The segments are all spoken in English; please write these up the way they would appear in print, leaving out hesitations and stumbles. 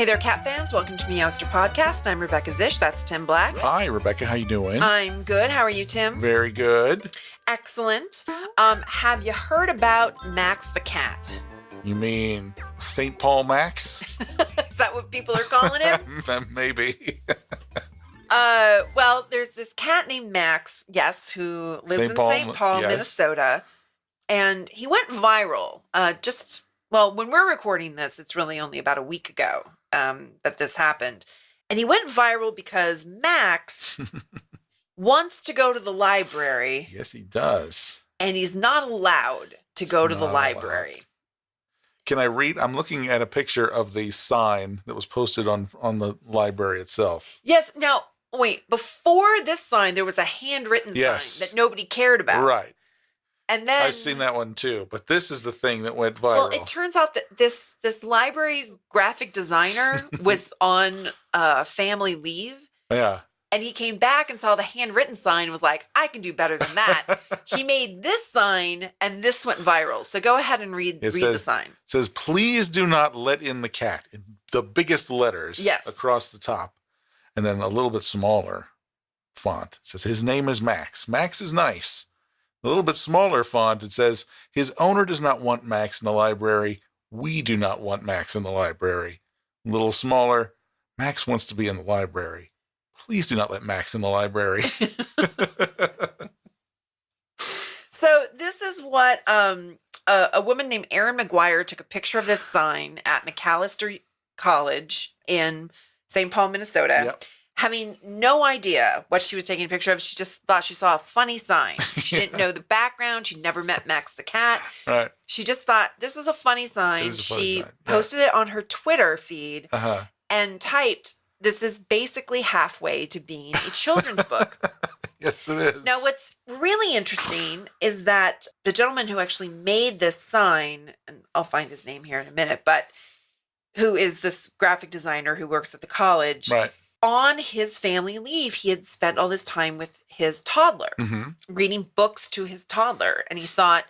Hey there, cat fans. Welcome to Meowster Podcast. I'm Rebecca Zish. That's Tim Black. Hi, Rebecca. How you doing? I'm good. How are you, Tim? Very good. Excellent. Have you heard about Max the cat? You mean St. Paul Max? Is that what people are calling him? Maybe. Well, there's this cat named Max, yes, who lives in St. Paul, yes. Minnesota. And he went viral. When we're recording this, it's really only about a week ago that this happened. And he went viral because Max wants to go to the library. Yes, he does. And he's not allowed to go to the library. Can I read? I'm looking at a picture of the sign that was posted on the library itself. Yes. Now, wait. Before this sign, there was a handwritten sign that nobody cared about. Right. And then I've seen that one too, but this is the thing that went viral. Well, it turns out that this library's graphic designer was on family leave. Yeah. And he came back and saw the handwritten sign and was like, I can do better than that. He made this sign and this went viral. So go ahead and read the sign. It says, please do not let in the cat, in the biggest letters across the top. And then a little bit smaller font. It says, his name is Max. Max is nice. A little bit smaller font, it says, his owner does not want Max in the library. We do not want Max in the library. A little smaller, Max wants to be in the library. Please do not let Max in the library. So this is what a woman named Erin McGuire took a picture of this sign at Macalester College in St. Paul, Minnesota. Yep. Having no idea what she was taking a picture of. She just thought she saw a funny sign. She didn't know the background. She'd never met Max the cat. Right. She just thought, this is a funny sign. It is a funny she sign. posted it on her Twitter feed Uh-huh. and typed, this is basically halfway to being a children's book. Yes, it is. Now, what's really interesting is that the gentleman who actually made this sign, and I'll find his name here in a minute, but who is this graphic designer who works at the college. Right. On his family leave, he had spent all this time with his toddler, reading books to his toddler. And he thought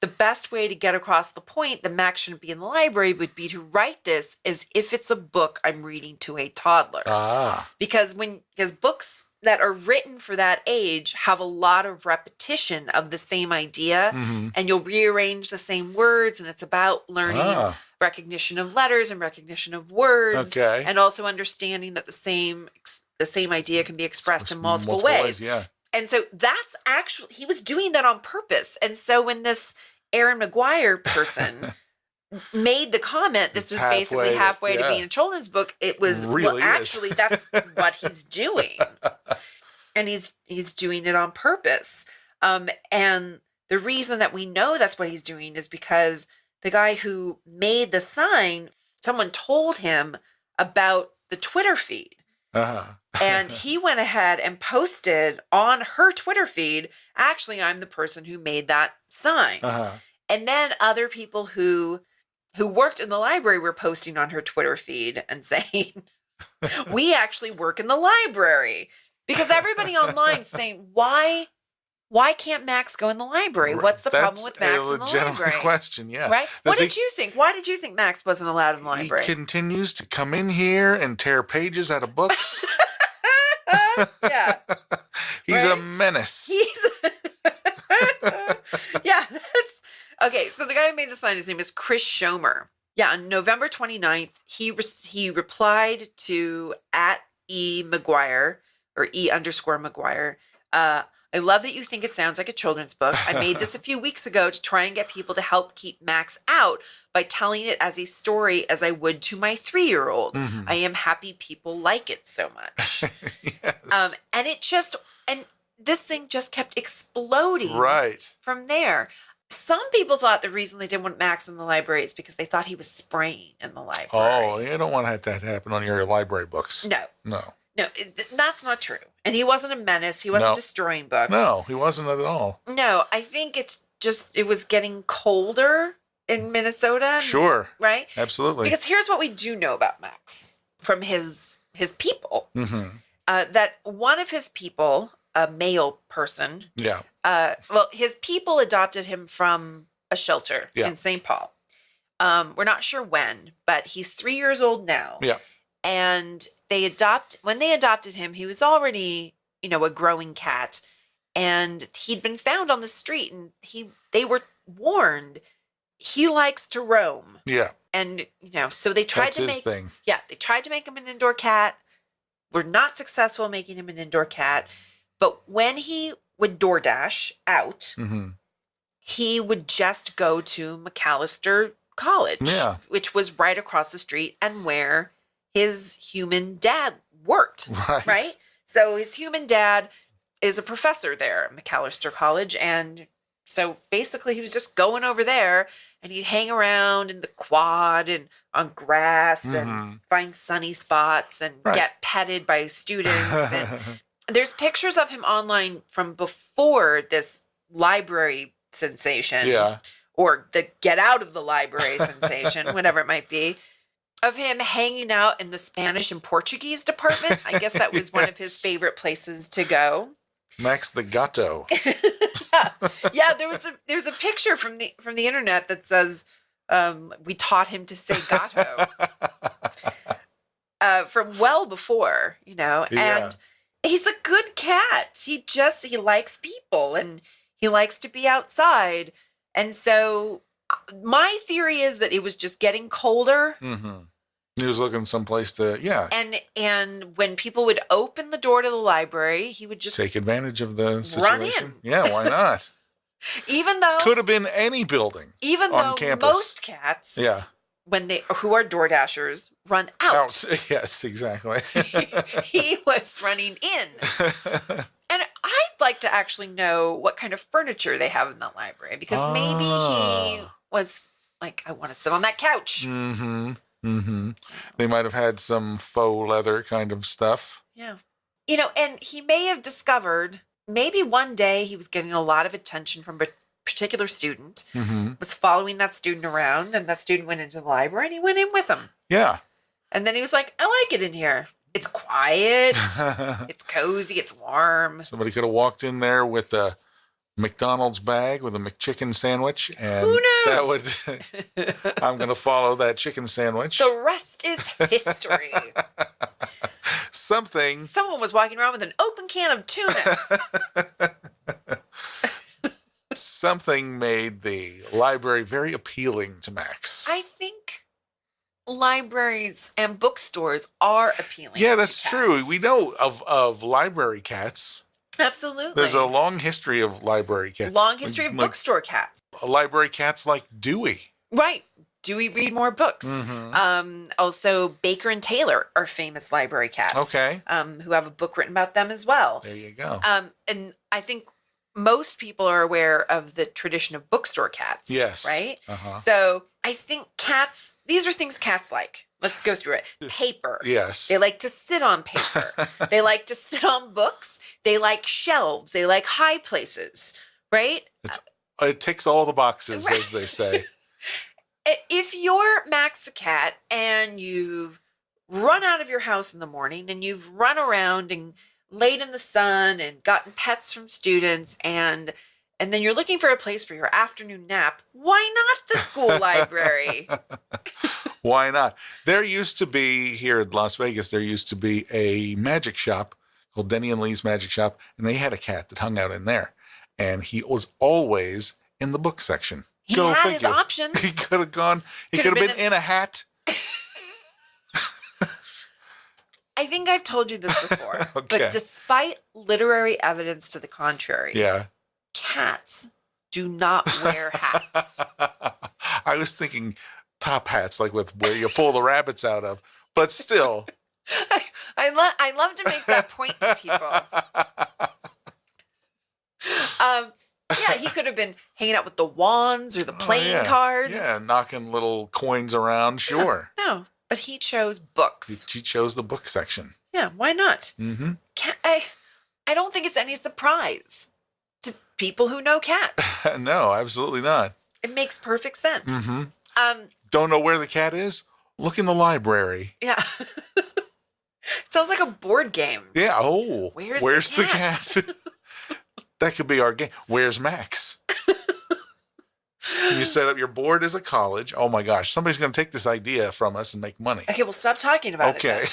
the best way to get across the point that Max shouldn't be in the library would be to write this as if it's a book I'm reading to a toddler. Because books that are written for that age have a lot of repetition of the same idea, and you'll rearrange the same words, and it's about learning recognition of letters and recognition of words, and also understanding that the same idea can be expressed in multiple ways. Yeah. And so that's actually, he was doing that on purpose. And so when this Erin McGuire person made the comment, this is basically halfway to being a children's book, it was, really actually, that's what he's doing. And he's doing it on purpose. And the reason that we know that's what he's doing is because the guy who made the sign, someone told him about the Twitter feed. And he went ahead and posted on her Twitter feed, actually, I'm the person who made that sign. And then other people who worked in the library were posting on her Twitter feed and saying, we actually work in the library. Because everybody online is saying, why can't Max go in the library? What's the problem with Max in the library? Question, yeah. Right? What did you think? Why did you think Max wasn't allowed in the library? He continues to come in here and tear pages out of books. Yeah. He's a menace. Yeah, that's... Okay, so the guy who made the sign, his name is Chris Schomer. Yeah, on November 29th, he replied to @E_McGuire, or E_McGuire. I love that you think it sounds like a children's book. I made this a few weeks ago to try and get people to help keep Max out by telling it as a story as I would to my 3-year-old. I am happy people like it so much. Yes. And this thing just kept exploding from there. Some people thought the reason they didn't want Max in the library is because they thought he was spraying in the library. Oh, you don't want that to happen on your library books. No, that's not true. And he wasn't a menace. He wasn't destroying books. No, he wasn't at all. No, I think it was getting colder in Minnesota. Sure. Right? Absolutely. Because here's what we do know about Max from his people. That one of his people, a male person. Yeah. His people adopted him from a shelter in St. Paul. We're not sure when, but he's 3 years old now. Yeah. And when they adopted him, he was already, a growing cat. And he'd been found on the street, and they were warned he likes to roam. Yeah. And, so they tried That's to his make thing. Yeah, they tried to make him an indoor cat. Were not successful making him an indoor cat. But when he would DoorDash out, he would just go to Macalester College, which was right across the street and where his human dad worked. Right? So his human dad is a professor there at Macalester College. And so basically he was just going over there, and he'd hang around in the quad and on grass and find sunny spots and get petted by students. And there's pictures of him online from before this library sensation, or the get out of the library sensation, whatever it might be, of him hanging out in the Spanish and Portuguese department. I guess that was one of his favorite places to go. Max the Gato. Yeah. There's a picture from the internet that says we taught him to say gato from well before, and he's a good cat. He likes people, and he likes to be outside. And so my theory is that it was just getting colder. He was looking someplace to, And when people would open the door to the library, he would just take advantage of the situation. Run in. Yeah, why not? Even though could have been any building. Even on though campus. Most cats, who are door dashers, run out. Yes, exactly. He was running in. And I'd like to actually know what kind of furniture they have in the library, because maybe he was like, I want to sit on that couch. They might have had some faux leather kind of stuff. Yeah. And he may have discovered, maybe one day he was getting a lot of attention from a particular student, was following that student around, and that student went into the library, and he went in with him. Yeah. And then he was like, I like it in here. It's quiet. It's cozy. It's warm. Somebody could have walked in there with a McDonald's bag with a McChicken sandwich, and who knows? That would I'm going to follow that chicken sandwich. The rest is history. Someone was walking around with an open can of tuna. Something made the library very appealing to Max. I think libraries and bookstores are appealing. Yeah, that's true. We know of library cats. Absolutely. There's a long history of library cats. Long history of bookstore cats. Library cats like Dewey. Right. Dewey read more books. Also, Baker and Taylor are famous library cats. Okay. Who have a book written about them as well. There you go. And I think most people are aware of the tradition of bookstore cats. Yes. Right? So I think these are things cats like. Let's go through it. Paper. Yes. They like to sit on paper. They like to sit on books. They like shelves. They like high places. Right? It ticks all the boxes, as they say. If you're Max the cat and you've run out of your house in the morning and you've run around and laid in the sun and gotten pets from students and then you're looking for a place for your afternoon nap, why not the school library? Why not? There used to be, here in Las Vegas, there used to be a magic shop called Denny and Lee's Magic Shop, and they had a cat that hung out in there. And he was always in the book section. He had his options. He could have gone, he could have been in a hat. I think I've told you this before, but despite literary evidence to the contrary, cats do not wear hats. I was thinking top hats, like with where you pull the rabbits out of, but still. I love to make that point to people. Yeah, he could have been hanging out with the wands or the playing cards. Yeah, knocking little coins around, sure. No, but he chose books. He chose the book section. Yeah, why not? Mm-hmm. I don't think it's any surprise to people who know cats. No, absolutely not. It makes perfect sense. Mm-hmm. Don't know where the cat is? Look in the library. Yeah. Sounds like a board game. Yeah. Oh, where's the cat? That could be our game. Where's Max? You set up your board as a college. Oh my gosh, somebody's going to take this idea from us and make money. Okay, well, stop talking about it. Okay.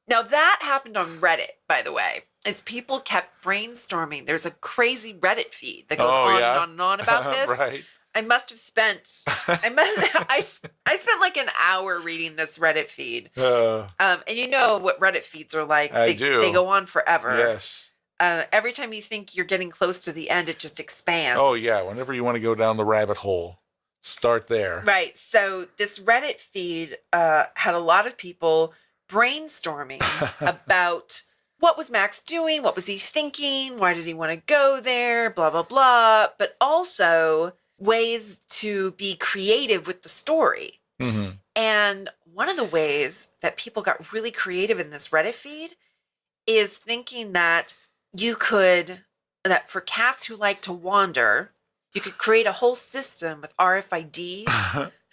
Now, that happened on Reddit, by the way, as people kept brainstorming. There's a crazy Reddit feed that goes on and on and on about this. Right. I must have spent, I spent like an hour reading this Reddit feed. And you know what Reddit feeds are like. I do. They go on forever. Yes. Every time you think you're getting close to the end, it just expands. Oh, yeah. Whenever you want to go down the rabbit hole, start there. Right. So this Reddit feed had a lot of people brainstorming about what was Max doing, what was he thinking, why did he want to go there, blah, blah, blah, but also ways to be creative with the story. Mm-hmm. And one of the ways that people got really creative in this Reddit feed is thinking that that for cats who like to wander, you could create a whole system with RFID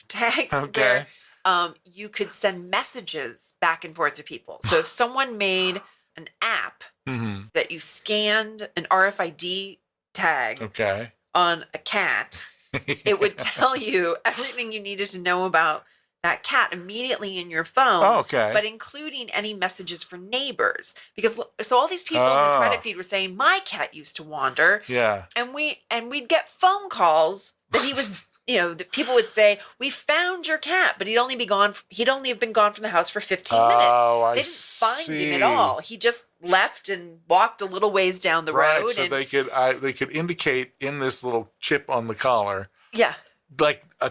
tags where you could send messages back and forth to people. So if someone made an app that you scanned an RFID tag on a cat, it would tell you everything you needed to know about that cat immediately in your phone, but including any messages for neighbors. Because so all these people in this Reddit feed were saying, my cat used to wander. Yeah. And we'd get phone calls that he was, that people would say, we found your cat, but he'd only have been gone from the house for 15 minutes. They didn't find him at all. He just left and walked a little ways down the road. So they could indicate in this little chip on the collar. Yeah. Like the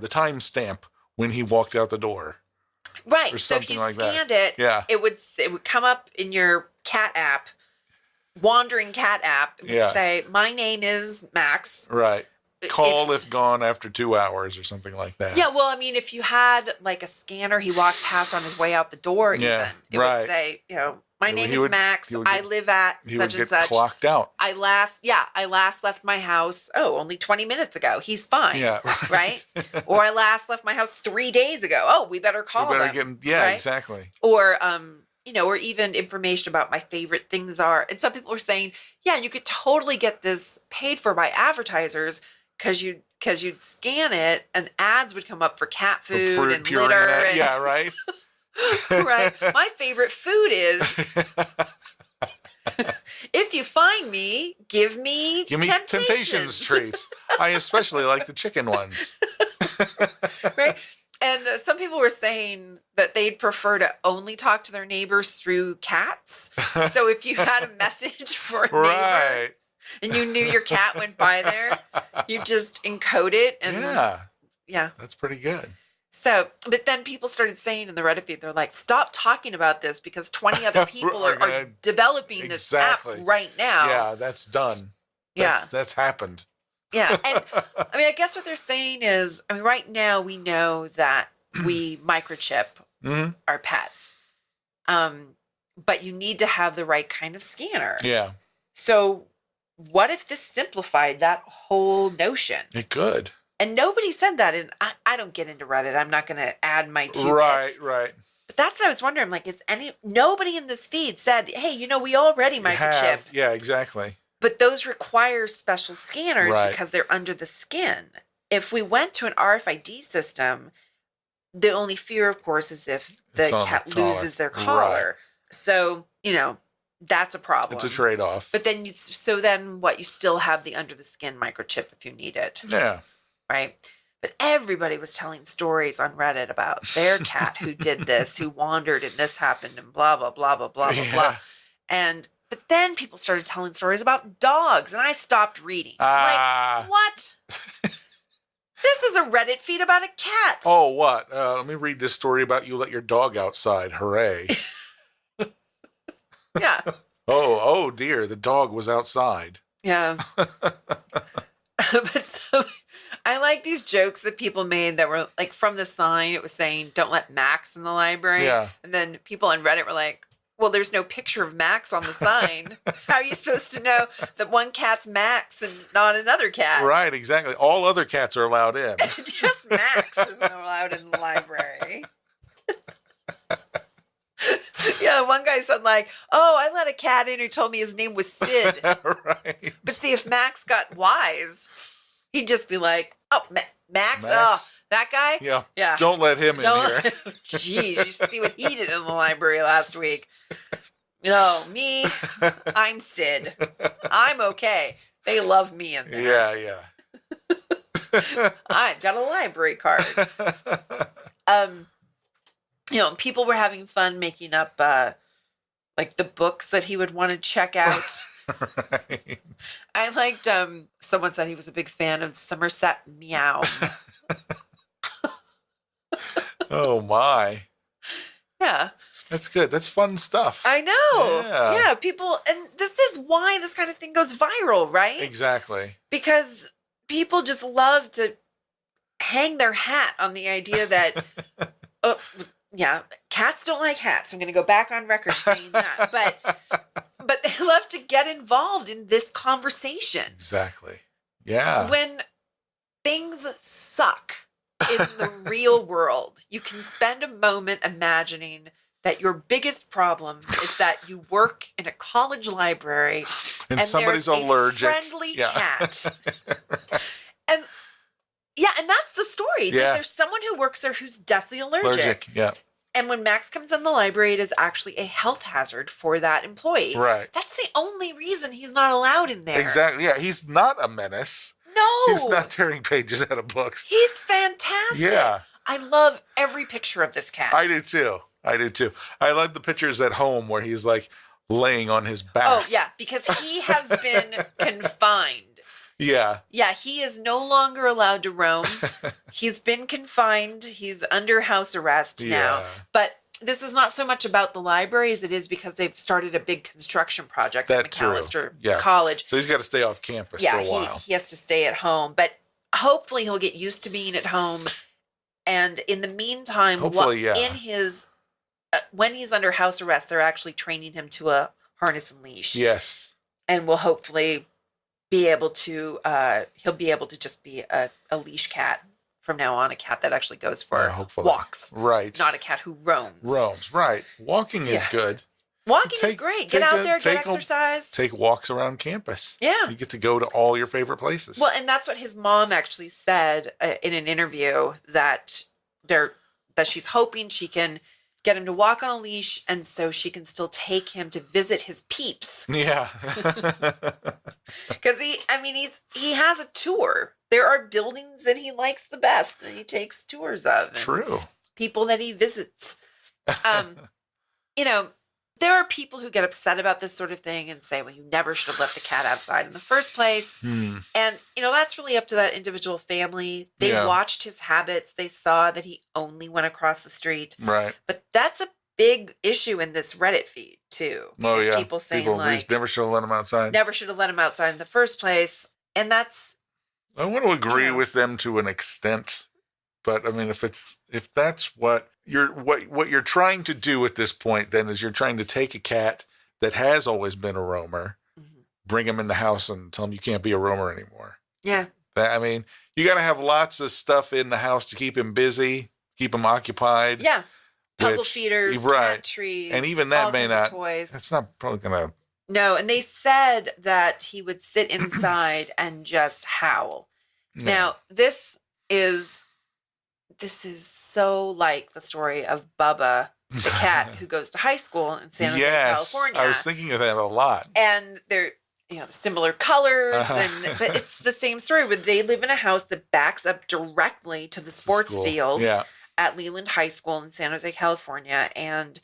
time stamp when he walked out the door. Right. So if you scanned it, it would come up in your cat app, wandering cat app. It would say, my name is Max. Right. Call if gone after 2 hours or something like that. Yeah, well, I mean, if you had like a scanner he walked past on his way out the door, it would say, my name is Max. I live at such and such. He would get clocked out. I last left my house, only 20 minutes ago. He's fine. Yeah. Right? Or I last left my house 3 days ago. Oh, we better call them. Right? Exactly. Or, or even information about my favorite things are. And some people are saying, you could totally get this paid for by advertisers because you'd scan it and ads would come up for cat food and litter. Right. Right. My favorite food is, if you find me, give me Temptations treats. I especially like the chicken ones. Right. And some people were saying that they'd prefer to only talk to their neighbors through cats. So if you had a message for a neighbor and you knew your cat went by there, you just encode it. And yeah. That's pretty good. So, but then people started saying in the Reddit feed, they're like, stop talking about this because 20 other people are developing this app right now. Yeah, that's done. That's happened. Yeah. And I mean, I guess what they're saying is, right now we know that we microchip our pets. But you need to have the right kind of scanner. Yeah. So what if this simplified that whole notion? It could. And nobody said that. And I don't get into Reddit. I'm not going to add my 2 bits. Right. But that's what I was wondering. Like, nobody in this feed said, hey, we already microchip. Yeah, exactly. But those require special scanners because they're under the skin. If we went to an RFID system, the only fear, of course, is if the cat loses their collar. Right. So, that's a problem. It's a trade-off. But then you still have the under the skin microchip if you need it. Yeah. Right. But everybody was telling stories on Reddit about their cat who did this, who wandered and this happened and blah, blah, blah, blah, blah, blah, blah. But then people started telling stories about dogs and I stopped reading. Like, what? This is a Reddit feed about a cat. Oh, what? Let me read this story about you let your dog outside. Hooray. Yeah. Oh dear. The dog was outside. Yeah. But I like these jokes that people made that were like from the sign. It was saying, don't let Max in the library. Yeah. And then people on Reddit were like, well, there's no picture of Max on the sign. How are you supposed to know that one cat's Max and not another cat? Right, exactly. All other cats are allowed in. Just Max isn't allowed in the library. Yeah, one guy said like, oh, I let a cat in who told me his name was Sid. Right. But see, if Max got wise, He'd just be like, "Oh, Max? Oh, that guy? Yeah. Don't let him in here." Jeez, you see what he did in the library last week. No, me, I'm Sid. I'm okay. They love me in there. Yeah. I've got a library card. People were having fun making up like the books that he would want to check out. Right. I liked someone said he was a big fan of Somerset Meow. Oh my. Yeah. That's good. That's fun stuff. I know. Yeah. People, and this is why this kind of thing goes viral, right? Exactly. Because people just love to hang their hat on the idea that, cats don't like hats. I'm going to go back on record saying that. But they love to get involved in this conversation. Exactly. Yeah. When things suck in the real world, you can spend a moment imagining that your biggest problem is that you work in a college library and somebody's allergic. A friendly cat. And that's the story. Yeah. There's someone who works there who's deathly allergic. Yeah. And when Max comes in the library, it is actually a health hazard for that employee. Right. That's the only reason he's not allowed in there. Exactly. Yeah. He's not a menace. No. He's not tearing pages out of books. He's fantastic. Yeah. I love every picture of this cat. I do too. I love the pictures at home where he's like laying on his back. Oh, yeah, because he has been confined. Yeah. Yeah, he is no longer allowed to roam. He's been confined. He's under house arrest now. But this is not so much about the library as it is because they've started a big construction project at McAllister College. So he's got to stay off campus for a while. He has to stay at home. But hopefully he'll get used to being at home. And in the meantime, when he's under house arrest, they're actually training him to a harness and leash. Yes. And will hopefully be able to, he'll be able to just be a leash cat from now on, a cat that actually goes for walks. Right. Not a cat who roams. Right. Walking is good. Walking is great. Get out there, get exercise. Take walks around campus. Yeah. You get to go to all your favorite places. Well, and that's what his mom actually said in an interview, that she's hoping she can get him to walk on a leash, and so she can still take him to visit his peeps. Yeah. Because he has a tour. There are buildings that he likes the best that he takes tours of. True. People that he visits. There are people who get upset about this sort of thing and say, well, you never should have left the cat outside in the first place. And, that's really up to that individual family. They watched his habits. They saw that he only went across the street. Right. But that's a big issue in this Reddit feed, too. Oh, yeah. People saying, never should have let him outside. Never should have let him outside in the first place. And that's... I want to agree with them to an extent. But, I mean, if that's what you're trying to do at this point, then is you're trying to take a cat that has always been a roamer, bring him in the house and tell him you can't be a roamer anymore. Yeah. I mean, you got to have lots of stuff in the house to keep him busy, keep him occupied. Yeah. Puzzle feeders, cat trees. And even that may not, toys. That's not probably going to. No, and they said that he would sit inside and just howl. No. Now, this is so like the story of Bubba, the cat who goes to high school in San Jose, California. I was thinking of that a lot. And they're, similar colors, but it's the same story. But they live in a house that backs up directly to the sports field at Leland High School in San Jose, California. And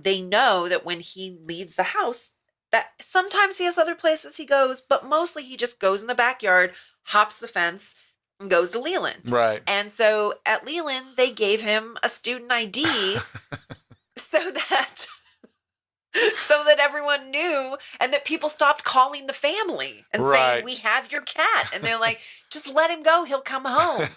they know that when he leaves the house, that sometimes he has other places he goes, but mostly he just goes in the backyard, hops the fence, and goes to Leland. Right. And so at Leland, they gave him a student ID so that everyone knew, and that people stopped calling the family and saying, we have your cat. And they're like, just let him go. He'll come home.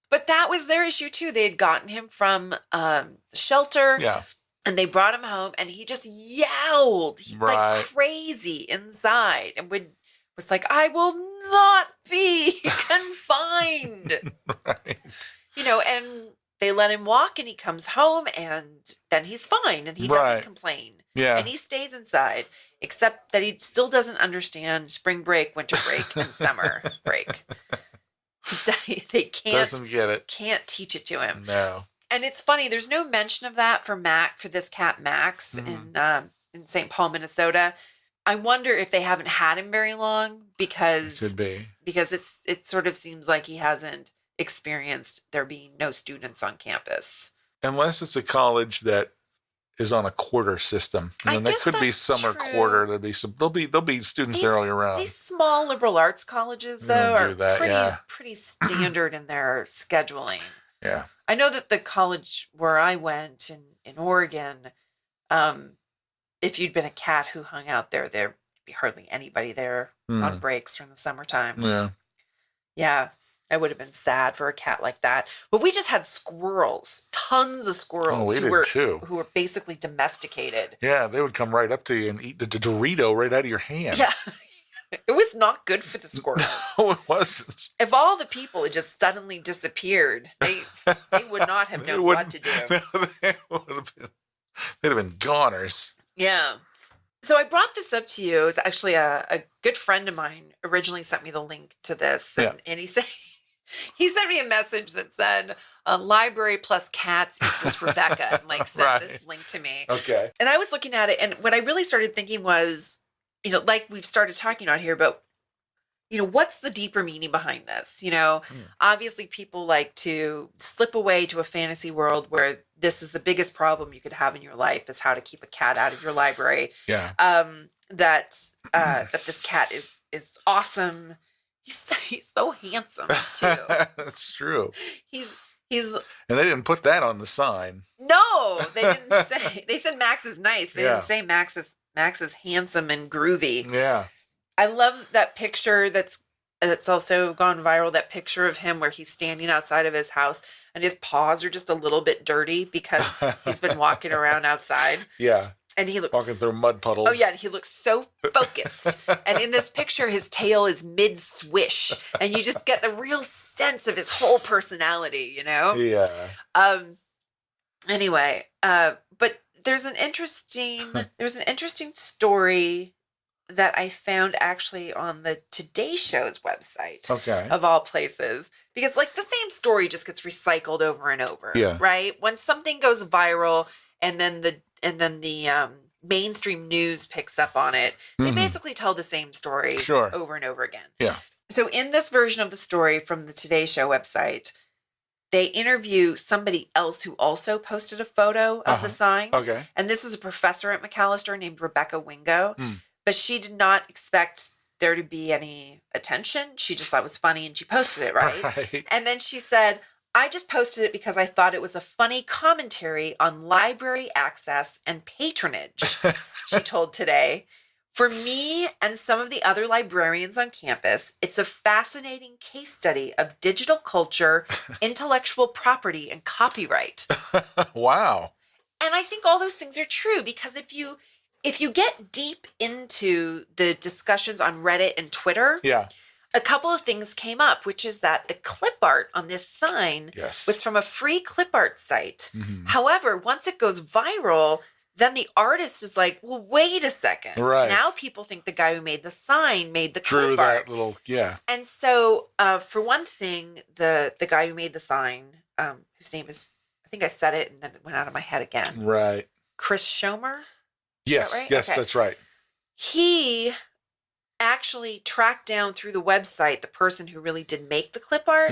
But that was their issue too. They had gotten him from the shelter. Yeah. And they brought him home, and he just yelled like crazy inside, and was like, I will not be confined. Right. And they they let him walk and he comes home and then he's fine and he doesn't complain. Yeah. And he stays inside, except that he still doesn't understand spring break, winter break, and summer break. They doesn't get it. Can't teach it to him. No. And it's funny, there's no mention of that for this cat Max in St. Paul, Minnesota. I wonder if they haven't had him very long because could be. Because it sort of seems like he hasn't experienced there being no students on campus. Unless it's a college that is on a quarter system. And there could be summer quarter. There'll be students there all year round. These small liberal arts colleges though are pretty standard in their scheduling. Yeah. I know that the college where I went in Oregon, if you'd been a cat who hung out there, there'd be hardly anybody there on breaks during the summertime. Yeah. Yeah. I would have been sad for a cat like that. But we just had squirrels, tons of squirrels who were basically domesticated. Yeah, they would come right up to you and eat the Dorito right out of your hand. Yeah. It was not good for the squirrels. No, it wasn't. If all the people had just suddenly disappeared, they would not have known what to do. They'd have been goners. Yeah. So I brought this up to you. It was actually a good friend of mine originally sent me the link to this. And he sent me a message that said, library plus cats equals Rebecca, and sent this link to me. Okay. And I was looking at it, and what I really started thinking was, like we've started talking about here, but, what's the deeper meaning behind this? Obviously people like to slip away to a fantasy world where this is the biggest problem you could have in your life is how to keep a cat out of your library. Yeah. That this cat is awesome. He's so handsome too. That's true. He's and they didn't put that on the sign. No, they didn't say. They said Max is nice. They didn't say Max is handsome and groovy. Yeah. I love that picture that's also gone viral. That picture of him where he's standing outside of his house and his paws are just a little bit dirty because he's been walking around outside. Yeah. And he looks walking through mud puddles. Oh yeah, he looks so focused. And in this picture, his tail is mid swish, and you just get the real sense of his whole personality. Yeah. Anyway, but there's an interesting story that I found actually on the Today Show's website. Okay. Of all places, because the same story just gets recycled over and over. Yeah. Right. When something goes viral, and then the mainstream news picks up on it, they basically tell the same story over and over again. Yeah. So in this version of the story from the Today Show website, they interview somebody else who also posted a photo of the sign. Okay. And this is a professor at Macalester named Rebecca Wingo. But she did not expect there to be any attention. She just thought it was funny and she posted it, right? And then she said, I just posted it because I thought it was a funny commentary on library access and patronage, she told Today. For me and some of the other librarians on campus, it's a fascinating case study of digital culture, intellectual property, and copyright. Wow. And I think all those things are true because if you get deep into the discussions on Reddit and Twitter, a couple of things came up, which is that the clip art on this sign was from a free clip art site. However, once it goes viral, then the artist is like, well, wait a second. Right. Now people think the guy who made the sign made the clip art. And so, for one thing, the guy who made the sign, whose name is, I think I said it and then it went out of my head again. Right. Chris Schomer? Yes, right? Yes, okay. That's right. He actually tracked down through the website the person who really did make the clip art.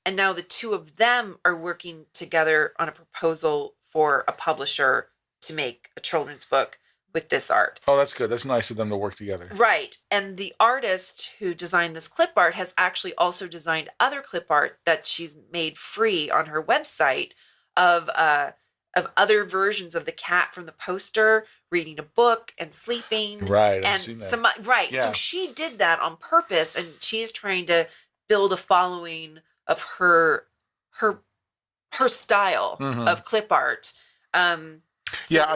And now the two of them are working together on a proposal for a publisher to make a children's book with this art. Oh, that's good. That's nice of them to work together. Right. And the artist who designed this clip art has actually also designed other clip art that she's made free on her website of other versions of the cat from the poster reading a book and sleeping. Right. And So she did that on purpose, and she's trying to build a following of her style of clip art.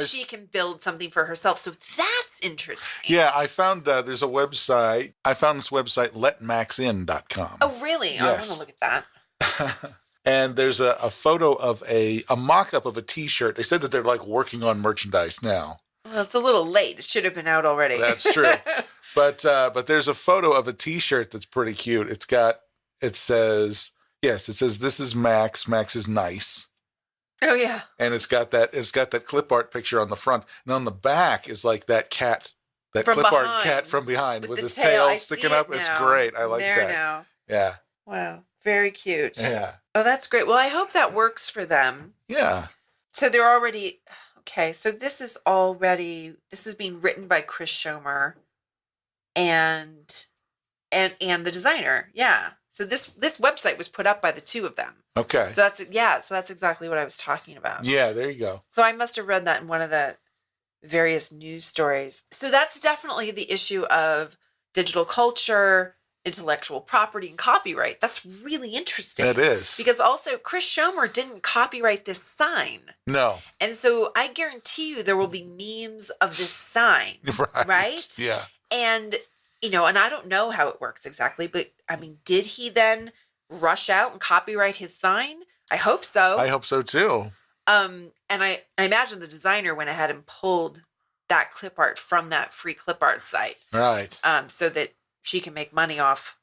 She can build something for herself. So that's interesting. Yeah, I found there's a website. I found this website, letmaxin.com. Oh, really? Yes. I want to look at that. And there's a photo of a mock-up of a T-shirt. They said that they're like working on merchandise now. Well, it's a little late. It should have been out already. That's true. But there's a photo of a T-shirt that's pretty cute. It says, "This is Max. Max is nice." Oh yeah. And it's got that clip art picture on the front, and on the back is like that cat, that from clip behind, art cat from behind with his tail sticking up. It's great. I like that. Now. Yeah. Wow. Very cute. Yeah. Oh, that's great. Well, I hope that works for them. Yeah. So they're already okay. So this is being written by Chris Schomer, and the designer. Yeah. So this website was put up by the two of them. Okay. So that's exactly what I was talking about. Yeah. There you go. So I must have read that in one of the various news stories. So that's definitely the issue of digital culture, intellectual property, and copyright. That's really interesting. It is. Because also Chris Schomer didn't copyright this sign. No. And so I guarantee you there will be memes of this sign. Right? Yeah. And, and I don't know how it works exactly, but I mean, did he then rush out and copyright his sign? I hope so. I hope so too. And I imagine the designer went ahead and pulled that clip art from that free clip art site. Right. So that she can make money off.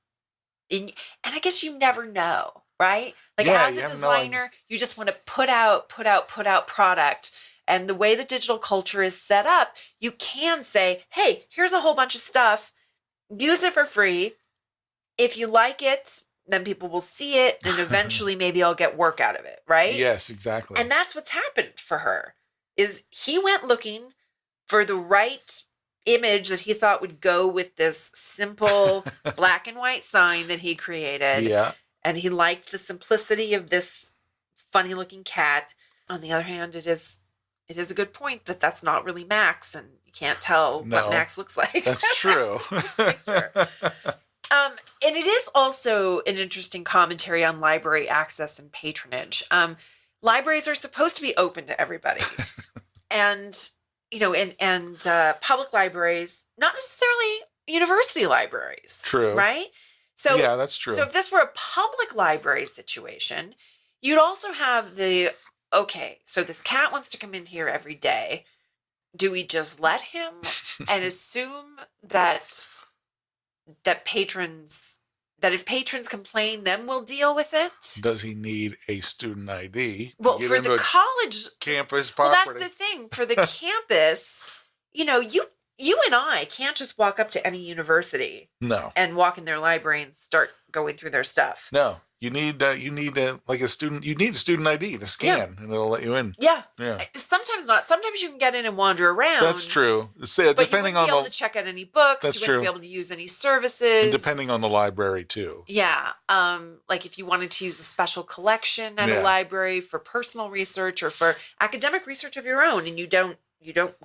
And I guess you never know, right? Like as a designer, you just want to put out product. And the way the digital culture is set up, you can say, hey, here's a whole bunch of stuff. Use it for free. If you like it, then people will see it. And eventually maybe I'll get work out of it, right? Yes, exactly. And that's what's happened for her, is he went looking for the right image that he thought would go with this simple black and white sign that he created. Yeah. And he liked the simplicity of this funny looking cat. On the other hand, it is a good point that that's not really Max, and you can't tell what Max looks like. That's true. Sure. And it is also an interesting commentary on library access and patronage. Libraries are supposed to be open to everybody. And public libraries, not necessarily university libraries. True. Right? So yeah, that's true. So if this were a public library situation, you'd also have so this cat wants to come in here every day. Do we just let him and assume that if patrons complain, then we'll deal with it? Does he need a student ID? Well, for the college campus property. Well, that's the thing. For the campus, you and I can't just walk up to any university. No. And walk in their library and start going through their stuff. No. You need like a student. You need a student ID to scan, and it'll let you in. Yeah. Yeah. Sometimes not. Sometimes you can get in and wander around. That's true. But depending you wouldn't be able to check out any books. That's you wouldn't be able to use any services. And depending on the library too. Yeah. Like if you wanted to use a special collection at a library for personal research or for academic research of your own, and you don't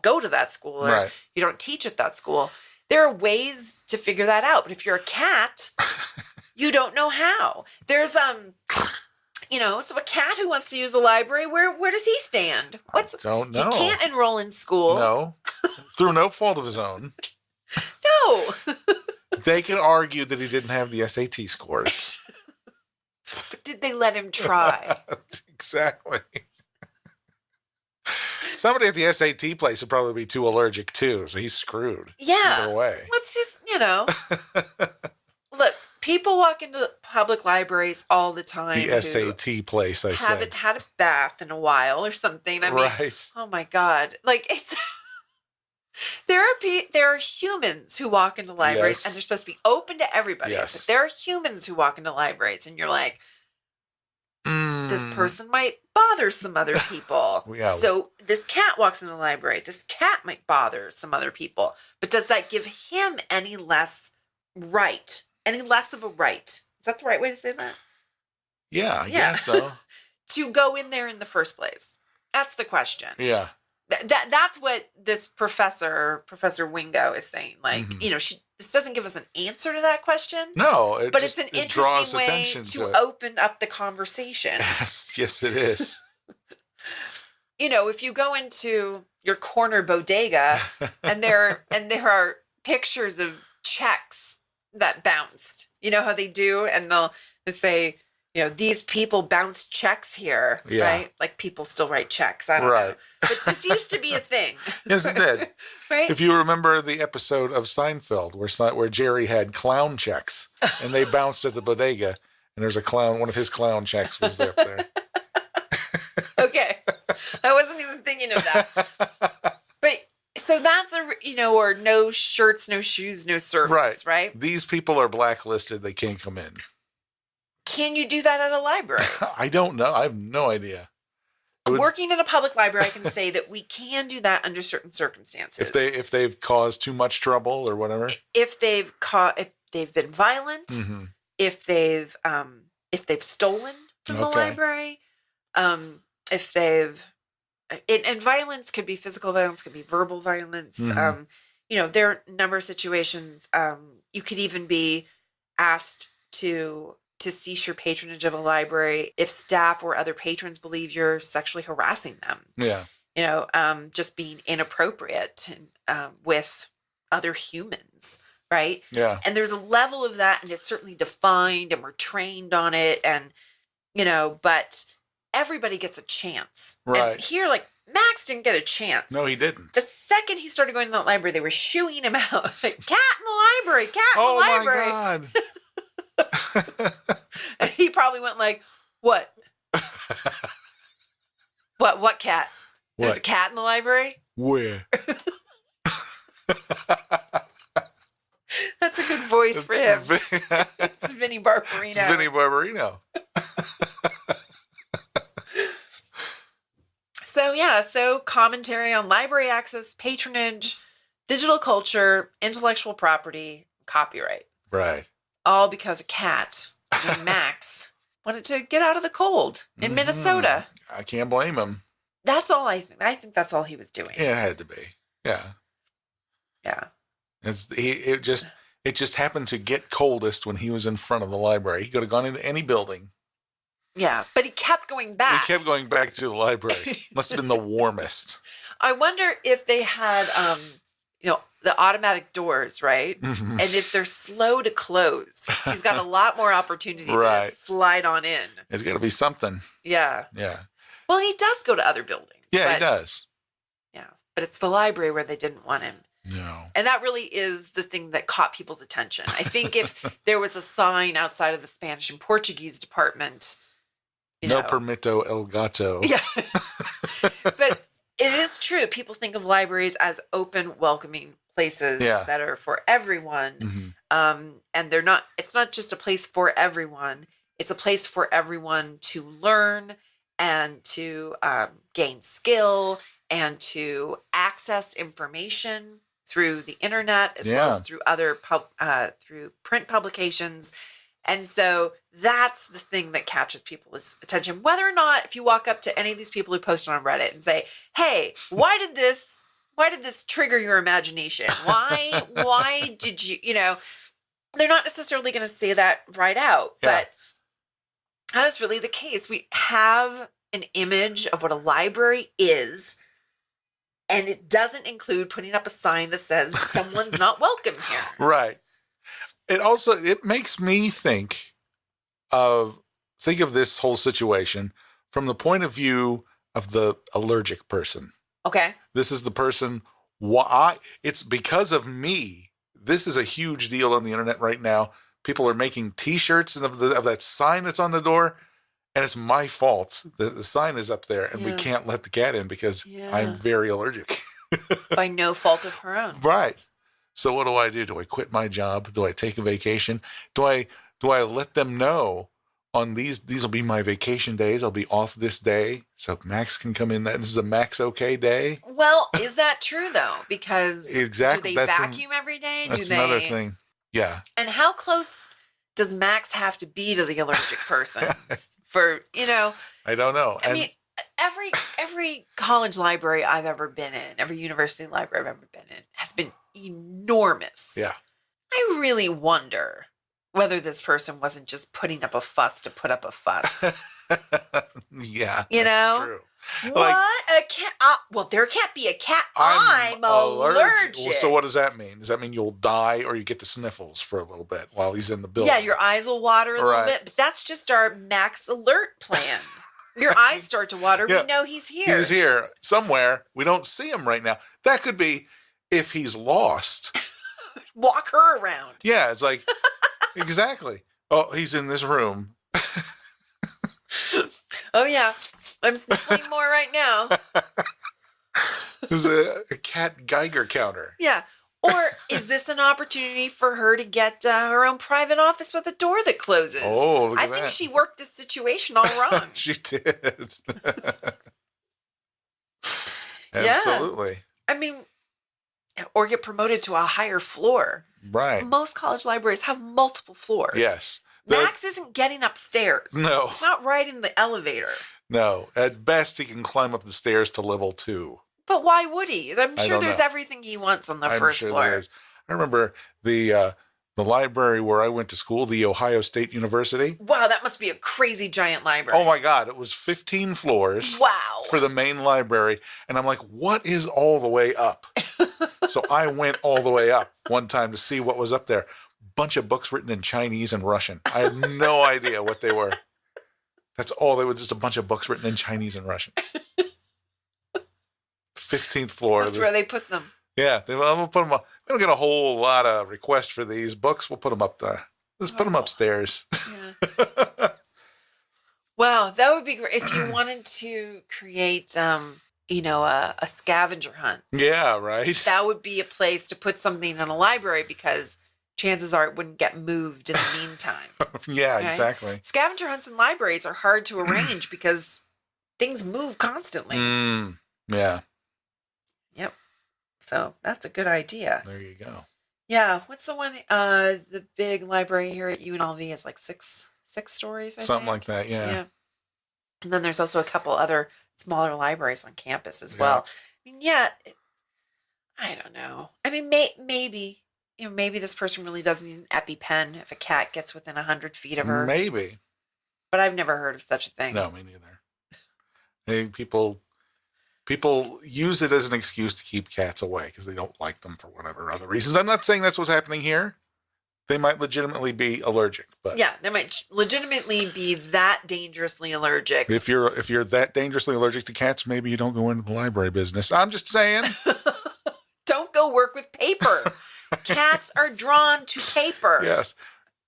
go to that school or you don't teach at that school, there are ways to figure that out. But if you're a cat. You don't know how. There's so a cat who wants to use the library, where does he stand? I don't know. He can't enroll in school. No. Through no fault of his own. No. They can argue that he didn't have the SAT scores. But did they let him try? Exactly. Somebody at the SAT place would probably be too allergic too, so he's screwed. Yeah. Either way. Let's just, Look, people walk into public libraries all the time. The SAT place, I said. Haven't had a bath in a while or something. I mean, oh my God. Like, it's... There are humans who walk into libraries and they're supposed to be open to everybody. Yes. But there are humans who walk into libraries and you're like, this person might bother some other people. Yeah. So this cat walks into the library. This cat might bother some other people. But does that give him any less right? Any less of a right? Is that the right way to say that? Yeah, I guess so. To go in there in the first place. That's the question. Yeah. That's what this Professor Wingo is saying. Like, this doesn't give us an answer to that question. No, but it's an interesting way to open up the conversation. Yes, it is. If you go into your corner bodega and there are pictures of checks that bounced. You know how they do? And they'll say, these people bounced checks here, right? Like people still write checks. I don't know. But this used to be a thing. Yes, it did. Right? If you remember the episode of Seinfeld where Jerry had clown checks and they bounced at the bodega and there's a clown, one of his clown checks was there. Okay. I wasn't even thinking of that. But so that's or no shirts, no shoes, no service, right? These people are blacklisted. They can't come in. Can you do that at a library? I don't know. I have no idea. Working in a public library, I can say that we can do that under certain circumstances. If they've caused too much trouble or whatever. If they've been violent, mm-hmm. if they've stolen from the library, if they've and violence could be physical violence, could be verbal violence. Mm-hmm. There are a number of situations. You could even be asked to cease your patronage of a library if staff or other patrons believe you're sexually harassing them. Yeah. Just being inappropriate with other humans, right? Yeah. And there's a level of that, and it's certainly defined, and we're trained on it, and but everybody gets a chance. Right. And here, like, Max didn't get a chance. No, he didn't. The second he started going to that library, they were shooing him out. Like, cat in the library, cat in the library. Oh, my God. And he probably went like, what? What cat? There's a cat in the library? Where? That's a good voice for him. It's Vinnie Barbarino. It's Vinnie Barbarino. So commentary on library access, patronage, digital culture, intellectual property, copyright. Right. All because a cat named Max wanted to get out of the cold in Minnesota. I can't blame him. That's all I think. I think that's all he was doing. Yeah, it had to be. Yeah. Yeah. It just happened to get coldest when he was in front of the library. He could have gone into any building. Yeah, but he kept going back. He kept going back to the library. Must have been the warmest. I wonder if they had, the automatic doors, right? Mm-hmm. And if they're slow to close, he's got a lot more opportunity to slide on in. There's got to be something. Yeah. Yeah. Well, he does go to other buildings. Yeah, he does. Yeah, but it's the library where they didn't want him. No. And that really is the thing that caught people's attention. I think if there was a sign outside of the Spanish and Portuguese department, no permito el gato. Yeah. But it is true. People think of libraries as open, welcoming places that are for everyone. Mm-hmm. And it's not just a place for everyone. It's a place for everyone to learn and to gain skill and to access information through the internet as well as through other through print publications. And so that's the thing that catches people's attention. Whether or not, if you walk up to any of these people who post on Reddit and say, "Hey, why did this trigger your imagination? Why did you?" They're not necessarily going to say that right out, but that's really the case. We have an image of what a library is, and it doesn't include putting up a sign that says someone's not welcome here. Right. It makes me think of this whole situation from the point of view of the allergic person. Okay. This is the person, it's because of me. This is a huge deal on the internet right now. People are making T-shirts of that sign that's on the door, and it's my fault. The sign is up there, and we can't let the cat in because I'm very allergic. By no fault of her own. Right. So what do? Do I quit my job? Do I take a vacation? Do I let them know on these will be my vacation days. I'll be off this day. So Max can come in. This is a Max okay day. Well, is that true though? Because exactly. Do they vacuum every day? That's another thing. Yeah. And how close does Max have to be to the allergic person for, I don't know. I mean, every college library I've ever been in, every university library I've ever been in has been enormous. Yeah. I really wonder whether this person wasn't just putting up a fuss to put up a fuss. Yeah. That's true. What? A cat? Well, there can't be a cat. I'm allergic. So what does that mean? Does that mean you'll die or you get the sniffles for a little bit while he's in the building? Yeah, your eyes will water a little bit. But that's just our max alert plan. Your eyes start to water. Yeah. We know he's here. He's here somewhere. We don't see him right now. That could be if he's lost. Walk her around. Yeah, it's like, exactly. Oh, he's in this room. Oh, yeah. I'm sniffling more right now. There's a cat Geiger counter. Yeah. Or is this an opportunity for her to get her own private office with a door that closes? Oh, look at I think she worked this situation all wrong. She did. Absolutely. Yeah. I mean, or get promoted to a higher floor. Right. Most college libraries have multiple floors. Yes. Max isn't getting upstairs. No. He's not riding the elevator. No. At best, he can climb up the stairs to level 2. But why would he? I'm sure there's everything he wants on the first floor. There is. I remember the library where I went to school, the Ohio State University. Wow, that must be a crazy giant library. Oh my God, it was 15 floors. Wow. For the main library. And I'm like, what is all the way up? So I went all the way up one time to see what was up there. Bunch of books written in Chinese and Russian. I had no idea what they were. That's all. They were just a bunch of books written in Chinese and Russian. 15th floor. That's where they put them. Yeah, we'll put them up. We don't get a whole lot of requests for these books. We'll put them up there. Let's put them upstairs. Yeah. Wow, that would be great if you wanted to create, a scavenger hunt. Yeah, right. That would be a place to put something in a library because chances are it wouldn't get moved in the meantime. Yeah, right? Exactly. Scavenger hunts in libraries are hard to arrange because things move constantly. Yeah. Yep. So that's a good idea. There you go. Yeah. What's the one? The big library here at UNLV is like six stories. Something like that. Yeah. And then there's also a couple other smaller libraries on campus as well. I mean, I don't know. I mean, maybe this person really does need an EpiPen if a cat gets within 100 feet of her. Maybe. But I've never heard of such a thing. No, me neither. Hey, people use it as an excuse to keep cats away because they don't like them for whatever other reasons. I'm not saying that's what's happening here. They might legitimately be allergic, but yeah, they might legitimately be that dangerously allergic. If you're that dangerously allergic to cats, maybe you don't go into the library business. I'm just saying. Don't go work with paper. Cats are drawn to paper. Yes,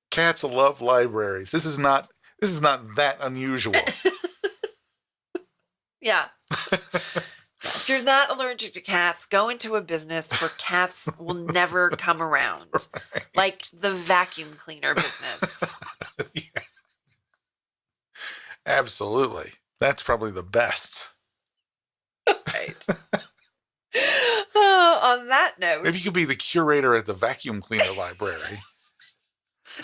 cats love libraries. This is not that unusual. Yeah. If you're not allergic to cats, go into a business where cats will never come around. Right. Like the vacuum cleaner business. Yeah. Absolutely. That's probably the best. Right. On that note. Maybe you could be the curator at the vacuum cleaner library.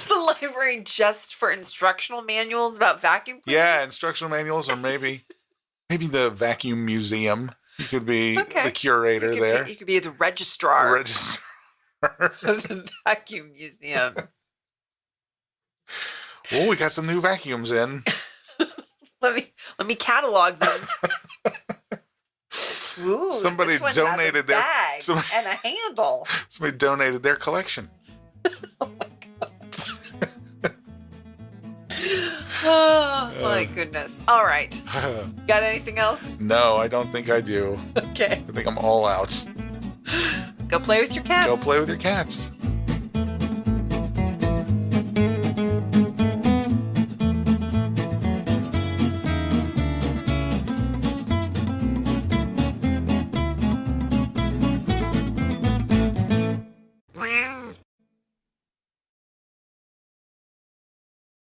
The library just for instructional manuals about vacuum cleaners? Yeah, instructional manuals, or maybe the vacuum museum. You could be the curator there. You could be the registrar. Of the vacuum museum. Well, we got some new vacuums in. let me catalog them. Ooh, somebody donated their bag and a handle. Somebody donated their collection. Oh my god. Oh my goodness. All right. Got anything else? No, I don't think I do. Okay. I think I'm all out. Go play with your cats. Go play with your cats.